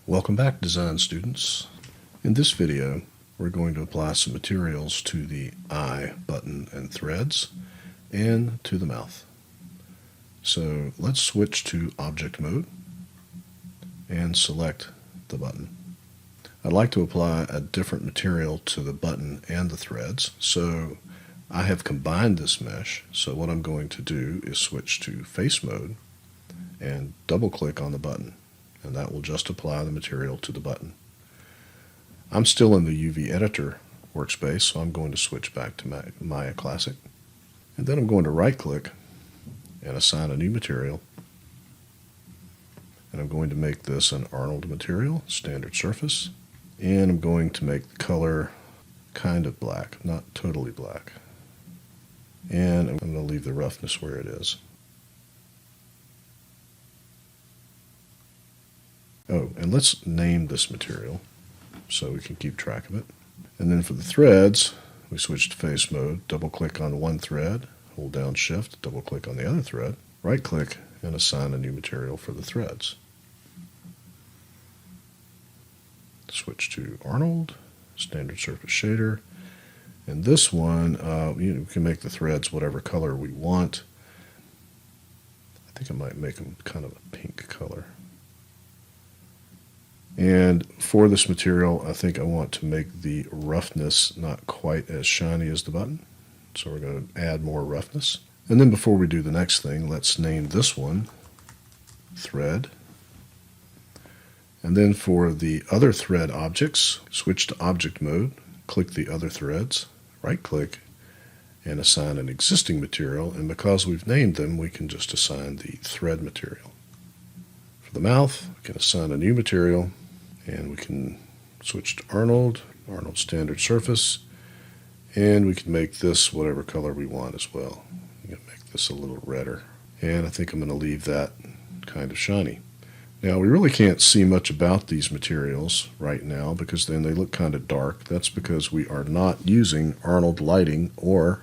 Welcome back, design students. In this video, we're going to apply some materials to the eye, button, and threads, and to the mouth. So let's switch to object mode and select the button. I'd like to apply a different material to the button and the threads, so I have combined this mesh. So what I'm going to do is switch to face mode and double click on the button, and that will just apply the material to the button. I'm still in the UV editor workspace, so I'm going to switch back to Maya Classic, and then I'm going to right click and assign a new material, and I'm going to make this an Arnold material, standard surface, and I'm going to make the color kind of black, not totally black, and I'm going to leave the roughness where it is. Oh, and let's name this material so we can keep track of it. And then for the threads, we switch to face mode, double click on one thread, hold down shift, double click on the other thread, right click, and assign a new material for the threads. Switch to Arnold, standard surface shader, and this one, we can make the threads whatever color we want. I think I might make them kind of a pink color. And for this material, I think I want to make the roughness not quite as shiny as the button. So we're going to add more roughness. And then before we do the next thing, let's name this one thread. And then for the other thread objects, switch to object mode, click the other threads, right click, and assign an existing material. And because we've named them, we can just assign the thread material. For the mouth, we can assign a new material, and we can switch to Arnold standard surface, and we can make this whatever color we want as well. I'm going to make this a little redder, and I think I'm going to leave that kind of shiny. Now we really can't see much about these materials right now because then they look kind of dark. That's because we are not using Arnold lighting or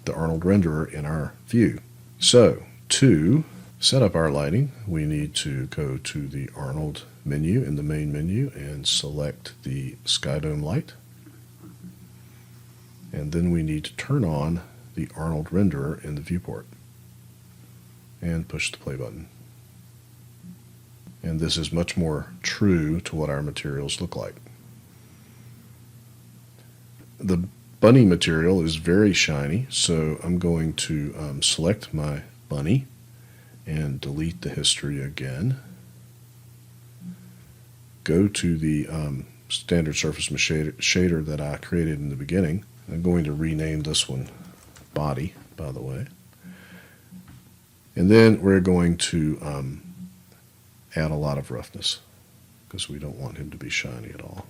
the Arnold renderer in our view. So to set up our lighting, we need to go to the Arnold menu in the main menu and select the Sky Dome light. And then we need to turn on the Arnold renderer in the viewport and push the play button. And this is much more true to what our materials look like. The bunny material is very shiny, so I'm going to select my bunny and delete the history again. Go to the standard surface shader that I created in the beginning. I'm going to rename this one body, by the way. And then we're going to add a lot of roughness because we don't want him to be shiny at all.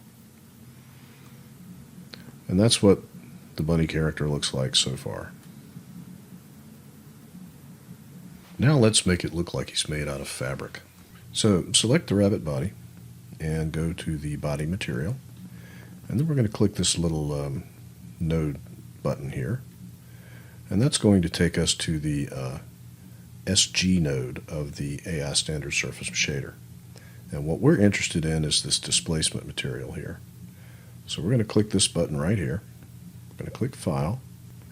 And that's what the bunny character looks like so far. Now let's make it look like he's made out of fabric. So select the rabbit body and go to the body material, and then we're going to click this little node button here, and that's going to take us to the SG node of the AI standard surface shader. And what we're interested in is this displacement material here. So we're going to click this button right here. We're going to click File,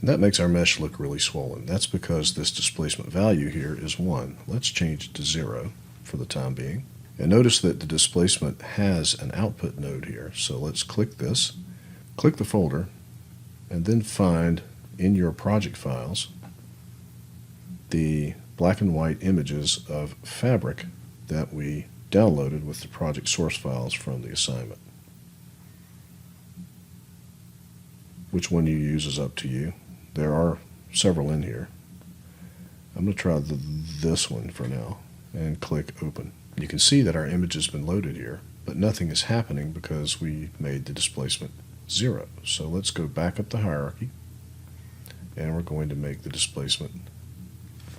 and that makes our mesh look really swollen. That's because this displacement value here is 1. Let's change it to 0 for the time being. And notice that the displacement has an output node here. So let's click this, click the folder, and then find in your project files the black and white images of fabric that we downloaded with the project source files from the assignment. Which one you use is up to you. There are several in here. I'm going to try this one for now and click Open. You can see that our image has been loaded here, but nothing is happening because we made the displacement 0. So let's go back up the hierarchy, and we're going to make the displacement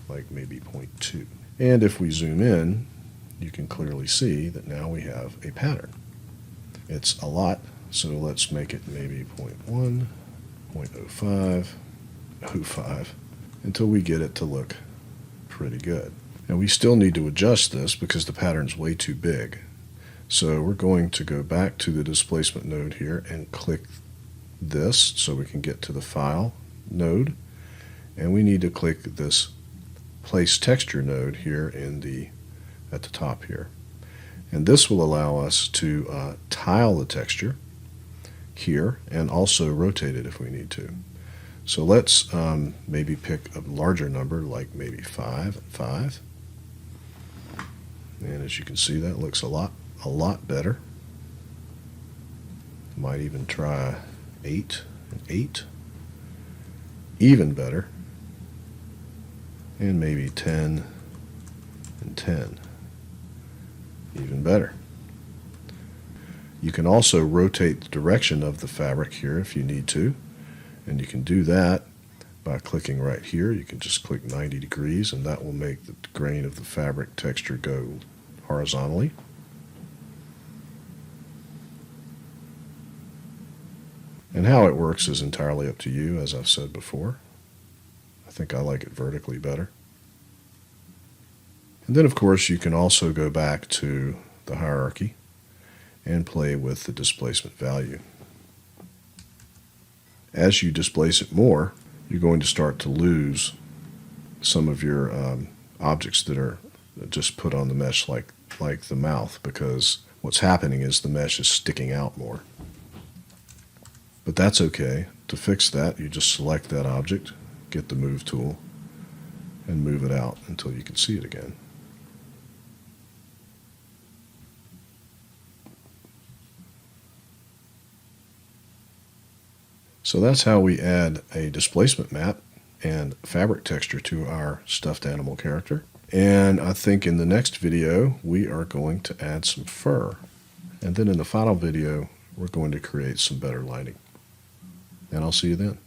like maybe 0.2. And if we zoom in, you can clearly see that now we have a pattern. It's a lot, so let's make it maybe 0.1, 0.05, 0.05, until we get it to look pretty good. Now we still need to adjust this because the pattern's way too big. So we're going to go back to the displacement node here and click this so we can get to the file node, and we need to click this place texture node here at the top here, and this will allow us to tile the texture here and also rotate it if we need to. So let's maybe pick a larger number, like maybe 5 and 5, and as you can see, that looks a lot better. Might even try 8 and 8, even better, and maybe 10 and 10, even better. You can also rotate the direction of the fabric here if you need to, and you can do that by clicking right here. You can just click 90 degrees, and that will make the grain of the fabric texture go horizontally. And how it works is entirely up to you, as I've said before. I think I like it vertically better. And then, of course, you can also go back to the hierarchy and play with the displacement value. As you displace it more, you're going to start to lose some of your objects that are just put on the mesh, like the mouth, because what's happening is the mesh is sticking out more. But that's okay. To fix that, you just select that object, get the move tool, and move it out until you can see it again. So that's how we add a displacement map and fabric texture to our stuffed animal character. And I think in the next video, we are going to add some fur. And then in the final video, we're going to create some better lighting. And I'll see you then.